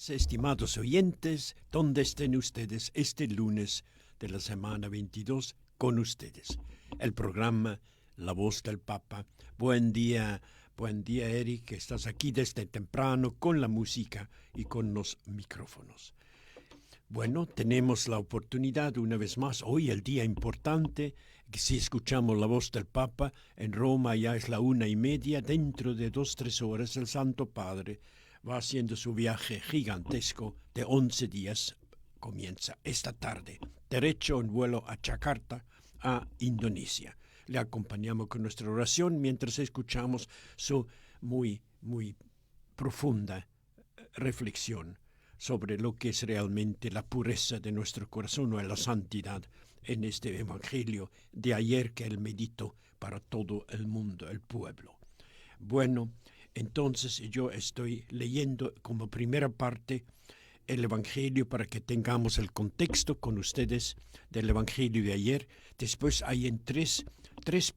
Estimados oyentes, donde estén ustedes este lunes de la semana 22 con ustedes. El programa La Voz del Papa. Buen día, Eric, que estás aquí desde temprano con la música y con los micrófonos. Bueno, tenemos la oportunidad una vez más, hoy el día importante, que si escuchamos la voz del Papa, en Roma ya es la 1:30, dentro de 2-3 horas el Santo Padre va haciendo su viaje gigantesco de 11 días, comienza esta tarde, derecho en vuelo a Yakarta, a Indonesia. Le acompañamos con nuestra oración mientras escuchamos su muy profunda reflexión sobre lo que es realmente la pureza de nuestro corazón o la santidad en este evangelio de ayer que él meditó para todo el mundo, el pueblo. Bueno, entonces yo estoy leyendo como primera parte el evangelio para que tengamos el contexto con ustedes del evangelio de ayer. Después hay en tres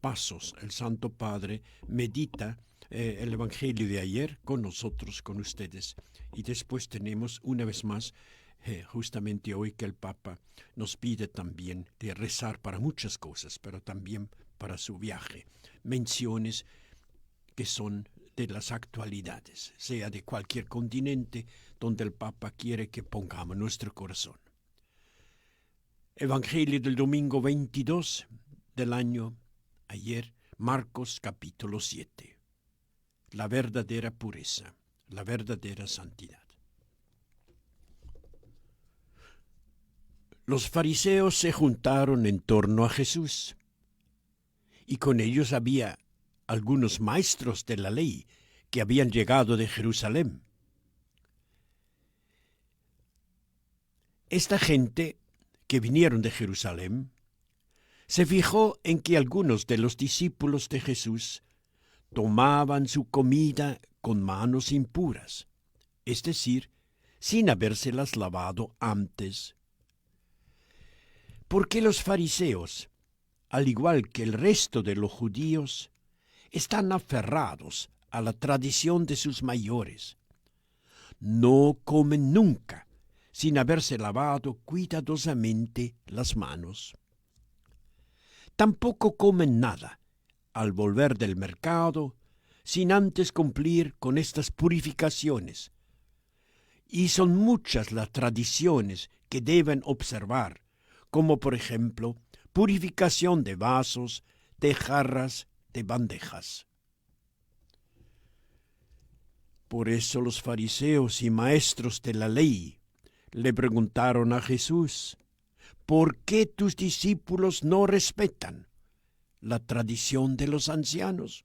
pasos el Santo Padre medita el evangelio de ayer con nosotros, con ustedes. Y después tenemos una vez más, justamente hoy que el Papa nos pide también de rezar para muchas cosas, pero también para su viaje. Menciones que son de las actualidades, sea de cualquier continente donde el Papa quiere que pongamos nuestro corazón. Evangelio del domingo 22 del año ayer, Marcos capítulo 7. La verdadera pureza, la verdadera santidad. Los fariseos se juntaron en torno a Jesús, y con ellos había algunos maestros de la ley que habían llegado de Jerusalén. Esta gente que vinieron de Jerusalén se fijó en que algunos de los discípulos de Jesús tomaban su comida con manos impuras, es decir, sin habérselas lavado antes. Porque los fariseos, al igual que el resto de los judíos, están aferrados a la tradición de sus mayores. No comen nunca sin haberse lavado cuidadosamente las manos. Tampoco comen nada al volver del mercado sin antes cumplir con estas purificaciones. Y son muchas las tradiciones que deben observar, como por ejemplo, purificación de vasos, de jarras, de bandejas. Por eso los fariseos y maestros de la ley le preguntaron a Jesús: ¿por qué tus discípulos no respetan la tradición de los ancianos,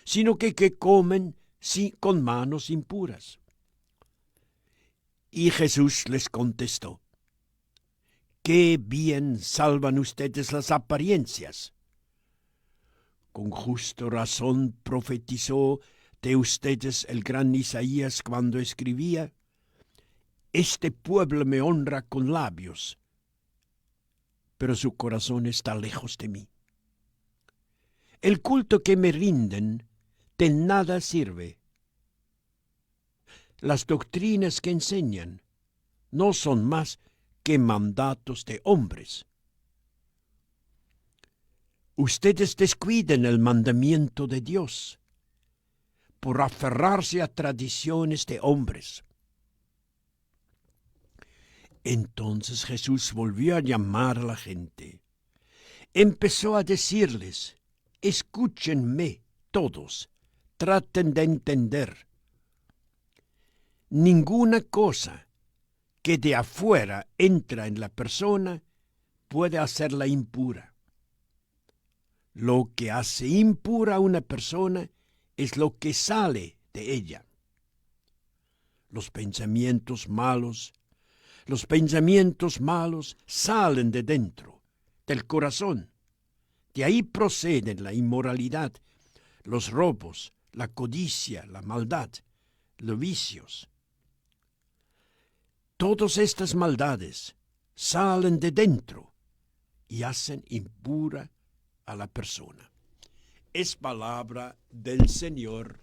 sino que comen con manos impuras? Y Jesús les contestó: qué bien salvan ustedes las apariencias. Con justa razón profetizó de ustedes el gran Isaías cuando escribía: este pueblo me honra con labios, pero su corazón está lejos de mí. El culto que me rinden de nada sirve. Las doctrinas que enseñan no son más que mandatos de hombres. Ustedes descuiden el mandamiento de Dios por aferrarse a tradiciones de hombres. Entonces Jesús volvió a llamar a la gente. Empezó a decirles: escúchenme todos, traten de entender. Ninguna cosa que de afuera entra en la persona puede hacerla impura. Lo que hace impura a una persona es lo que sale de ella. Los pensamientos malos salen de dentro, del corazón. De ahí proceden la inmoralidad, los robos, la codicia, la maldad, los vicios. Todas estas maldades salen de dentro y hacen impura a la persona. Es palabra del Señor.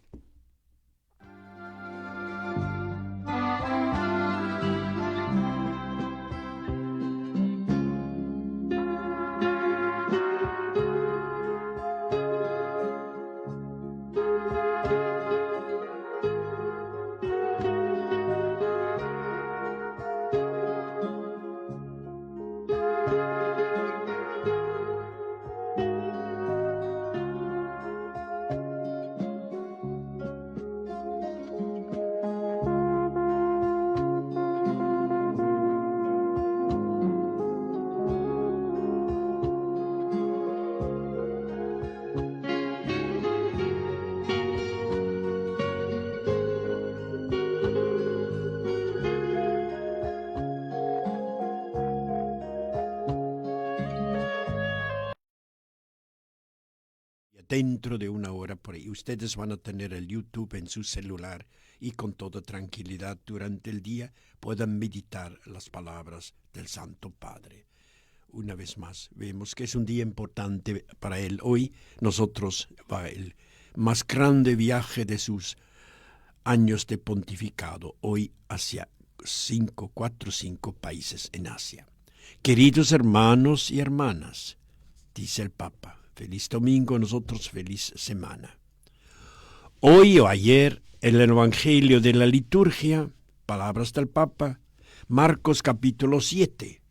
dentro de una hora por ahí. Ustedes van a tener el YouTube en su celular y con toda tranquilidad durante el día puedan meditar las palabras del Santo Padre. Una vez más, vemos que es un día importante para él. Hoy nosotros va el más grande viaje de sus años de pontificado, hoy hacia 4 o 5 países en Asia. Queridos hermanos y hermanas, dice el Papa, feliz domingo, nosotros feliz semana. Hoy o ayer, el Evangelio de la liturgia, palabras del Papa, Marcos capítulo 7.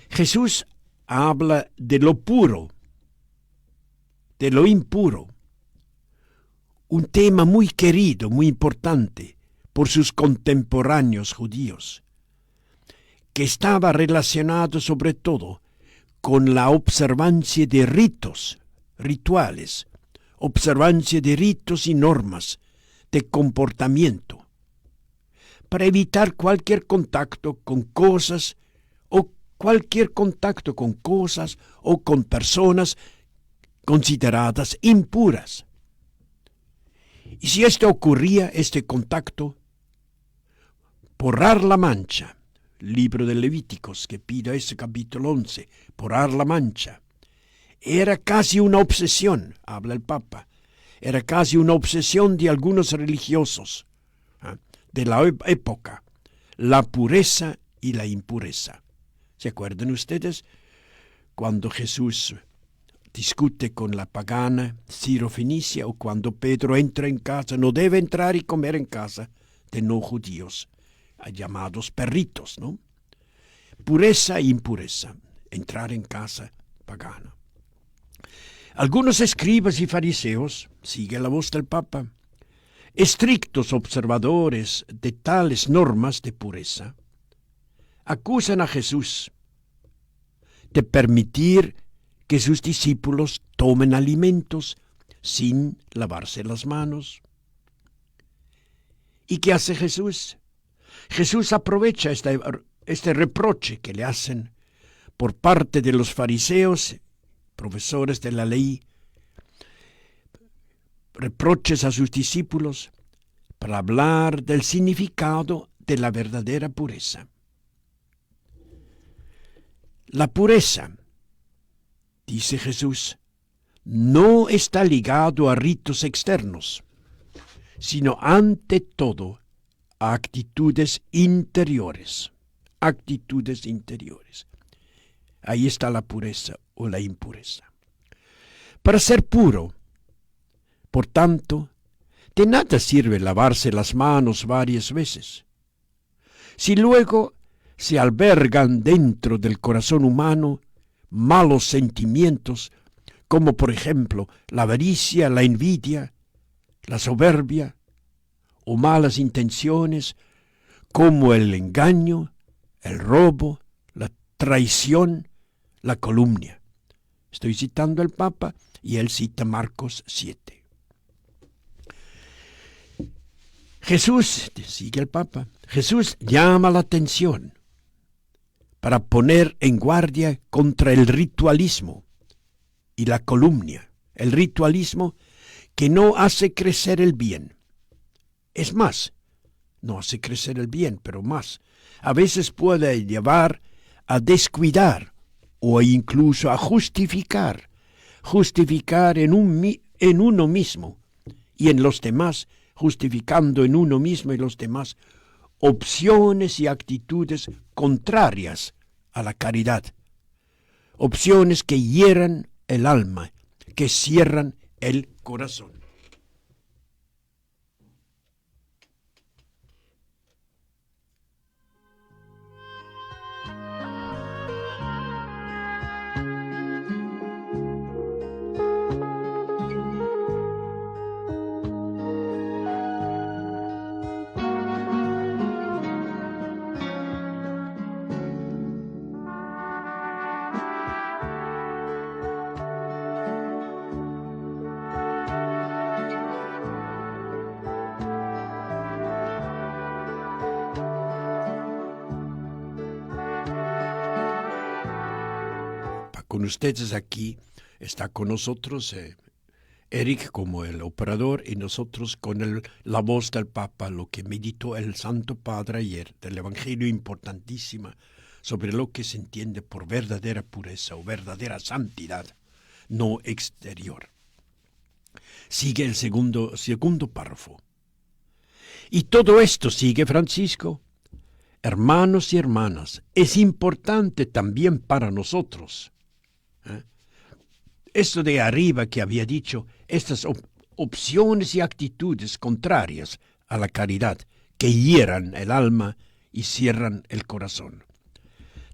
Jesús habla de lo puro, de lo impuro, un tema muy querido, muy importante por sus contemporáneos judíos, que estaba relacionado sobre todo con la observancia de rituales, observancia de ritos y normas de comportamiento, para evitar cualquier contacto con cosas o con personas consideradas impuras. Y si esto ocurría, este contacto, borrar la mancha, libro de Levíticos que pide ese capítulo 11, borrar la mancha, era casi una obsesión, habla el Papa, era casi una obsesión de algunos religiosos de la época, la pureza y la impureza. ¿Se acuerdan ustedes cuando Jesús discute con la pagana Ciro-Fenicia o cuando Pedro entra en casa? No debe entrar y comer en casa de no judíos, llamados perritos, ¿no? Pureza e impureza, entrar en casa pagana. Algunos escribas y fariseos, sigue la voz del Papa, estrictos observadores de tales normas de pureza, acusan a Jesús de permitir que sus discípulos tomen alimentos sin lavarse las manos. ¿Y qué hace Jesús? Jesús aprovecha este reproche que le hacen por parte de los fariseos, profesores de la ley, reproches a sus discípulos, para hablar del significado de la verdadera pureza. La pureza, dice Jesús, no está ligado a ritos externos, sino ante todo a actitudes interiores. Actitudes interiores. Ahí está la pureza o la impureza. Para ser puro, por tanto, de nada sirve lavarse las manos varias veces. Si luego se albergan dentro del corazón humano malos sentimientos, como por ejemplo la avaricia, la envidia, la soberbia, o malas intenciones, como el engaño, el robo, la traición, la calumnia. Estoy citando al Papa y él cita Marcos 7. Jesús, sigue el Papa, Jesús llama la atención para poner en guardia contra el ritualismo y la calumnia. El ritualismo que no hace crecer el bien. Es más, no hace crecer el bien, pero más. A veces puede llevar a descuidar o incluso a justificar en uno mismo y en los demás, justificando en uno mismo y los demás opciones y actitudes contrarias a la caridad, opciones que hieran el alma, que cierran el corazón. Con ustedes aquí Está con nosotros Eric como el operador y nosotros con la voz del Papa, lo que meditó el Santo Padre ayer, del Evangelio importantísima, sobre lo que se entiende por verdadera pureza o verdadera santidad, no exterior. Sigue el segundo párrafo. Y todo esto sigue Francisco. Hermanos y hermanas, es importante también para nosotros. Esto de arriba que había dicho, estas opciones y actitudes contrarias a la caridad que hieran el alma y cierran el corazón.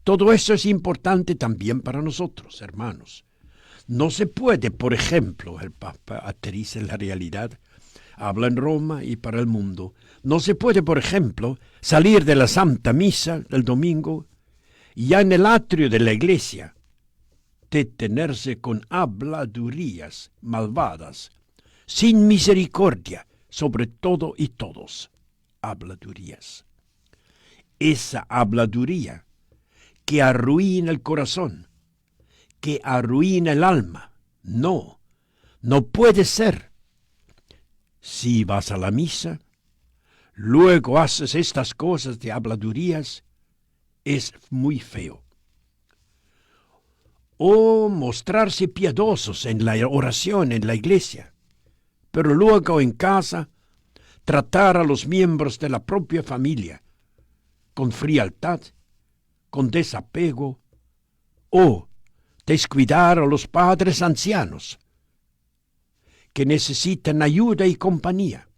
Todo eso es importante también para nosotros, hermanos. No se puede, por ejemplo, el Papa aterriza en la realidad, habla en Roma y para el mundo. No se puede, por ejemplo, salir de la Santa Misa del domingo y ya en el atrio de la iglesia detenerse con habladurías malvadas, sin misericordia sobre todo y todos. Habladurías. Esa habladuría que arruina el corazón, que arruina el alma. No puede ser. Si vas a la misa, luego haces estas cosas de habladurías, es muy feo. O mostrarse piadosos en la oración en la iglesia, pero luego en casa tratar a los miembros de la propia familia con frialdad, con desapego, o descuidar a los padres ancianos que necesitan ayuda y compañía.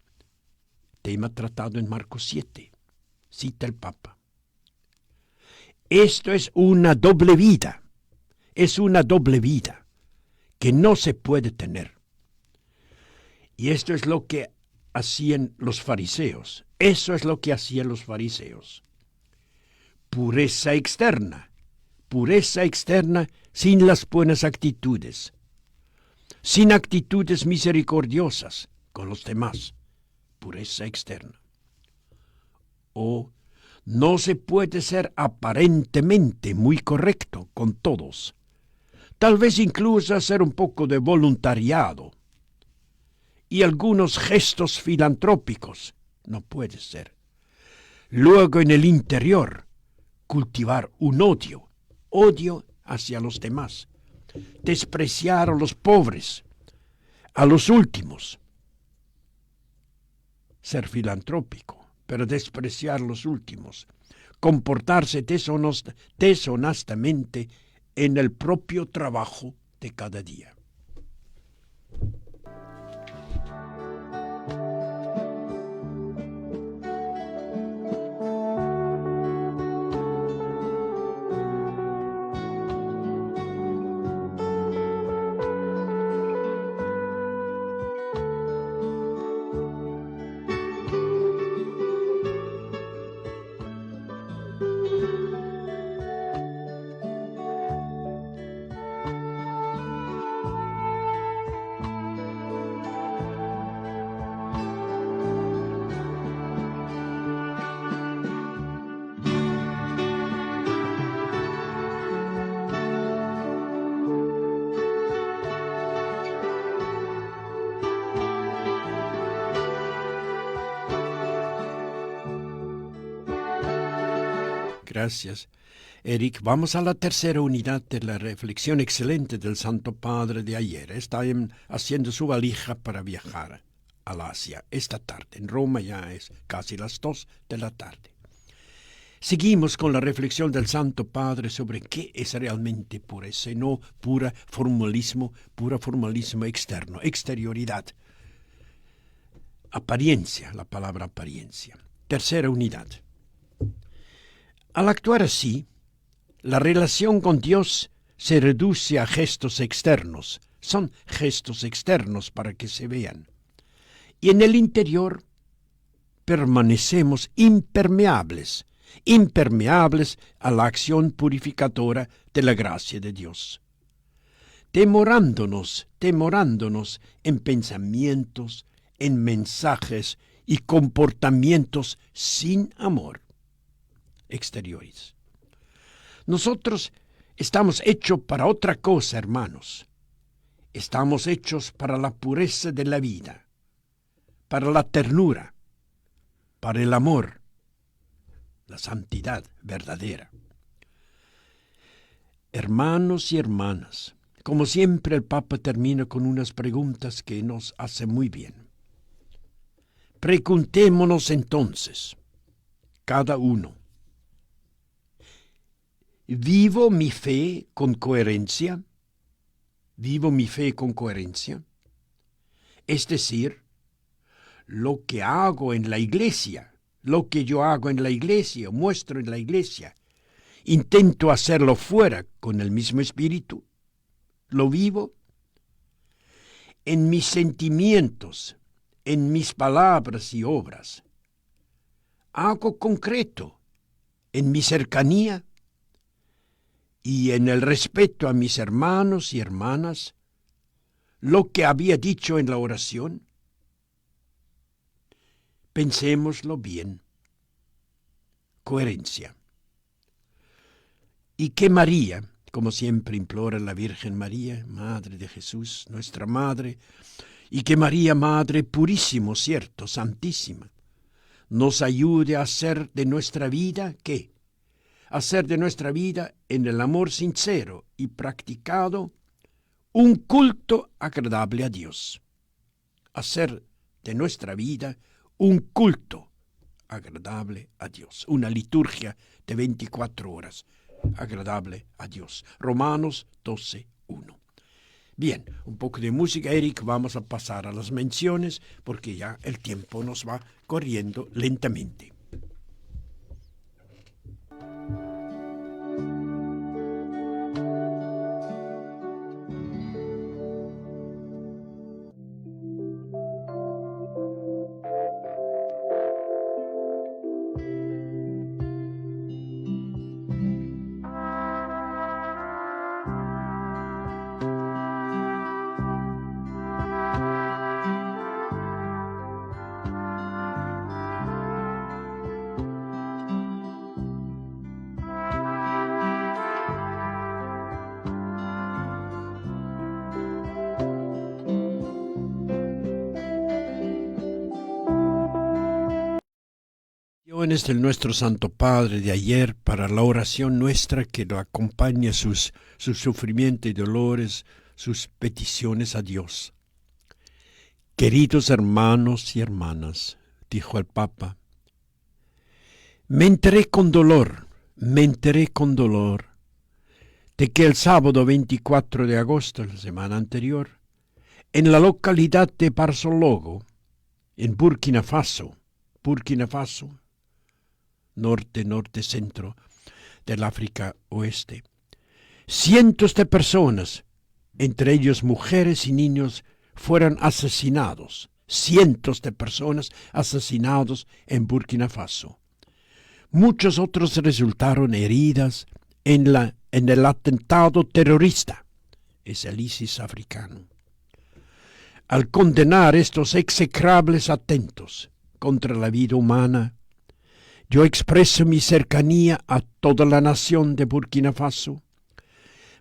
Tema tratado en Marcos 7, cita el Papa. Esto es una doble vida. Es una doble vida que no se puede tener. Y esto es lo que hacían los fariseos. Eso es lo que hacían los fariseos. Pureza externa sin las buenas actitudes, sin actitudes misericordiosas con los demás. Pureza externa. O no se puede ser aparentemente muy correcto con todos. Tal vez incluso hacer un poco de voluntariado y algunos gestos filantrópicos. No puede ser. Luego en el interior, cultivar un odio hacia los demás, despreciar a los pobres, a los últimos. Ser filantrópico, pero despreciar a los últimos. Comportarse deshonestamente en el propio trabajo de cada día. Gracias, Eric. Vamos a la tercera unidad de la reflexión excelente del Santo Padre de ayer. Está haciendo su valija para viajar al Asia esta tarde. En Roma ya es casi las 2 de la tarde. Seguimos con la reflexión del Santo Padre sobre qué es realmente pureza, y no puro formalismo externo, exterioridad. Apariencia, la palabra apariencia. Tercera unidad. Al actuar así, la relación con Dios se reduce a gestos externos. Son gestos externos para que se vean. Y en el interior permanecemos impermeables a la acción purificadora de la gracia de Dios. Demorándonos en pensamientos, en mensajes y comportamientos sin amor. Exteriores. Nosotros estamos hechos para otra cosa, hermanos. Estamos hechos para la pureza de la vida, para la ternura, para el amor, la santidad verdadera. Hermanos y hermanas, como siempre el Papa termina con unas preguntas que nos hacen muy bien. Preguntémonos entonces, cada uno, ¿vivo mi fe con coherencia? ¿Vivo mi fe con coherencia? Es decir, lo que hago en la iglesia, lo que yo hago en la iglesia, muestro en la iglesia, intento hacerlo fuera con el mismo espíritu. ¿Lo vivo? En mis sentimientos, en mis palabras y obras. ¿Hago concreto en mi cercanía y en el respeto a mis hermanos y hermanas lo que había dicho en la oración? Pensémoslo bien. Coherencia. Y que María, como siempre implora la Virgen María, Madre de Jesús, nuestra Madre, y que María, Madre purísimo, cierto, santísima, nos ayude a hacer de nuestra vida, ¿qué? Hacer de nuestra vida, en el amor sincero y practicado, un culto agradable a Dios. Hacer de nuestra vida un culto agradable a Dios. Una liturgia de 24 horas agradable a Dios. Romanos 12:1. Bien, un poco de música, Eric. Vamos a pasar a las menciones porque ya el tiempo nos va corriendo lentamente. Del nuestro Santo Padre de ayer para la oración nuestra que lo acompaña sus sufrimientos y dolores, sus peticiones a Dios. Queridos hermanos y hermanas, dijo el Papa, me enteré con dolor de que el sábado 24 de agosto, la semana anterior, en la localidad de Barzologo, en Burkina Faso, norte, centro del África Oeste. Cientos de personas, entre ellos mujeres y niños, fueron asesinados. Cientos de personas asesinados en Burkina Faso. Muchos otros resultaron heridas en el atentado terrorista. Es el ISIS africano. Al condenar estos execrables atentos contra la vida humana, yo expreso mi cercanía a toda la nación de Burkina Faso,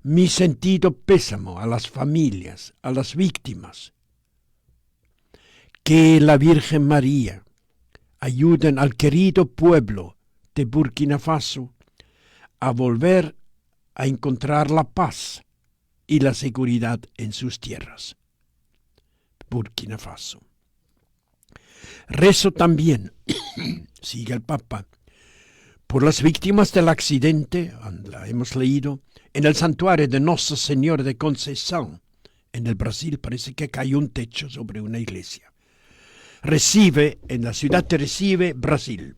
mi sentido pésamo a las familias, a las víctimas. Que la Virgen María ayude al querido pueblo de Burkina Faso a volver a encontrar la paz y la seguridad en sus tierras. Burkina Faso. Rezo también, sigue el Papa, por las víctimas del accidente, la hemos leído, en el santuario de Nossa Señora de Conceição, en el Brasil. Parece que cayó un techo sobre una iglesia. En la ciudad de Recife, Brasil,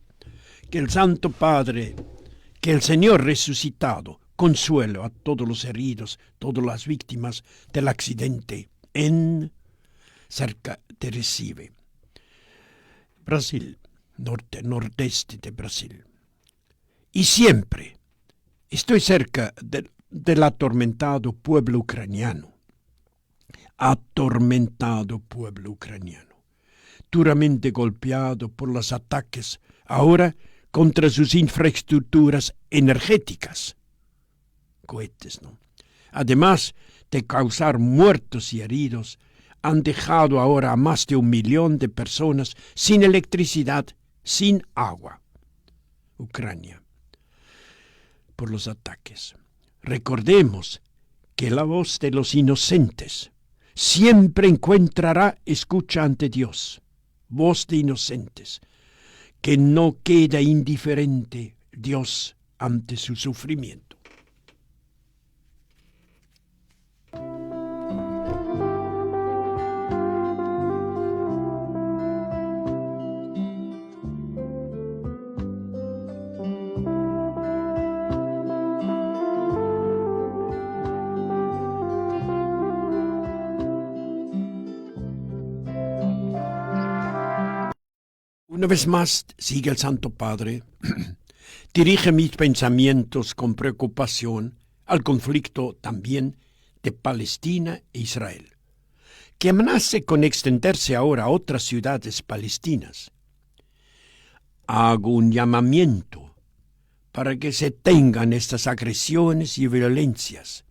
que el Santo Padre, que el Señor resucitado, consuelo a todos los heridos, todas las víctimas del accidente cerca de Recife. Brasil, nordeste de Brasil. Y siempre estoy cerca del atormentado pueblo ucraniano. Duramente golpeado por los ataques ahora contra sus infraestructuras energéticas. Cohetes, ¿no? Además de causar muertos y heridos, han dejado ahora a más de 1 millón de personas sin electricidad, sin agua. Ucrania, por los ataques. Recordemos que la voz de los inocentes siempre encontrará escucha ante Dios. Voz de inocentes, que no queda indiferente Dios ante su sufrimiento. Una vez más, sigue el Santo Padre, dirige mis pensamientos con preocupación al conflicto también de Palestina e Israel, que amenaza con extenderse ahora a otras ciudades palestinas. Hago un llamamiento para que se detengan estas agresiones y violencias,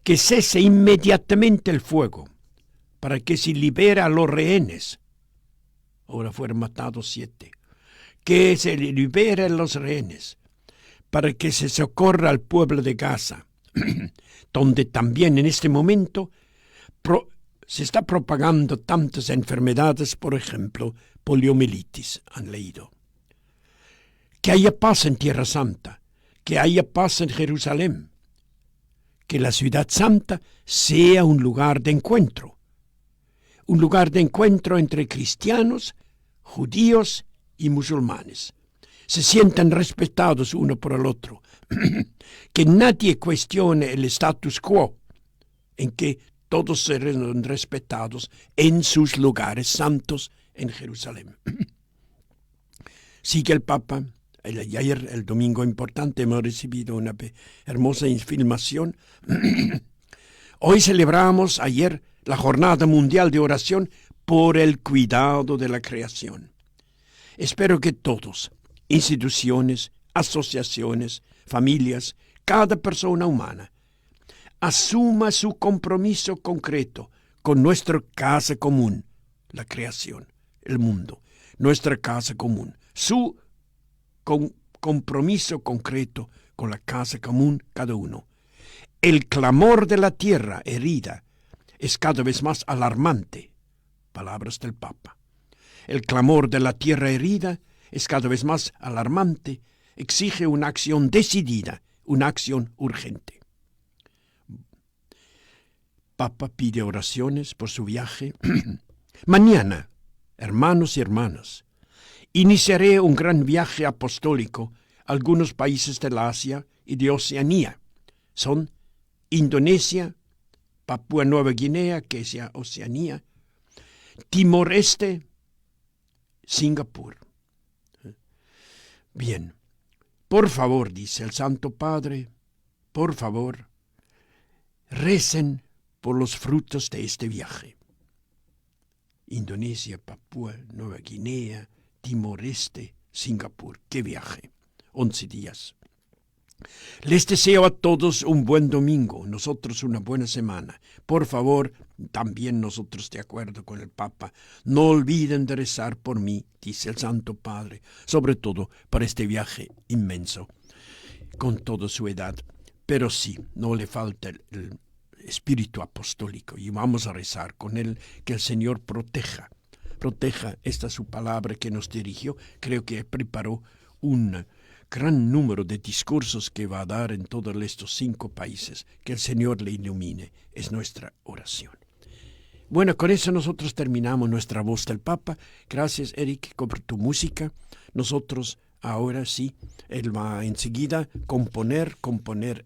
que cese inmediatamente el fuego, para que se libere a los rehenes. Ahora fueron matados 7. Que se liberen los rehenes, para que se socorra al pueblo de Gaza, donde también en este momento se está propagando tantas enfermedades, por ejemplo, poliomielitis, han leído. Que haya paz en Tierra Santa, que haya paz en Jerusalén, que la ciudad santa sea un lugar de encuentro entre cristianos, judíos y musulmanes. Se sientan respetados uno por el otro, que nadie cuestione el status quo, en que todos serán respetados en sus lugares santos en Jerusalén. Sigue el Papa. Ayer, el domingo importante, hemos recibido una hermosa filmación. Hoy celebramos ayer la Jornada Mundial de Oración por el cuidado de la creación. Espero que todos, instituciones, asociaciones, familias, cada persona humana, asuma su compromiso concreto con nuestra casa común, la creación, el mundo, nuestra casa común, su compromiso concreto con la casa común cada uno. El clamor de la tierra herida es cada vez más alarmante. Palabras del Papa. El clamor de la tierra herida es cada vez más alarmante, exige una acción decidida, una acción urgente. Papa pide oraciones por su viaje. Mañana, hermanos y hermanas, iniciaré un gran viaje apostólico a algunos países de la Asia y de Oceanía. Son Indonesia, Papúa Nueva Guinea, que es Oceanía, Timor Este, Singapur. Bien, por favor, dice el Santo Padre, por favor, recen por los frutos de este viaje. Indonesia, Papúa Nueva Guinea, Timor Este, Singapur. ¡Qué viaje! 11 días. Les deseo a todos un buen domingo, nosotros una buena semana. Por favor, también nosotros de acuerdo con el Papa, no olviden de rezar por mí, dice el Santo Padre, sobre todo para este viaje inmenso, con toda su edad. Pero sí, no le falta el espíritu apostólico y vamos a rezar con él que el Señor proteja esta su palabra que nos dirigió. Creo que preparó un gran número de discursos que va a dar en todos estos 5 países. Que el Señor le ilumine. Es nuestra oración. Bueno, con eso nosotros terminamos nuestra voz del Papa. Gracias, Eric, por tu música. Nosotros ahora sí, él va enseguida componer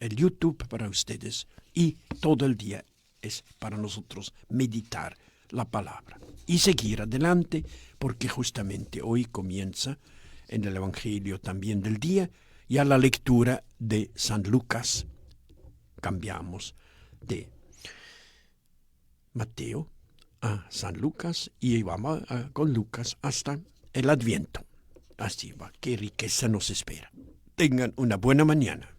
el YouTube para ustedes. Y todo el día es para nosotros meditar la palabra. Y seguir adelante, porque justamente hoy comienza en el Evangelio también del día, y a la lectura de San Lucas. Cambiamos de Mateo a San Lucas y vamos con Lucas hasta el Adviento. Así va, qué riqueza nos espera. Tengan una buena mañana.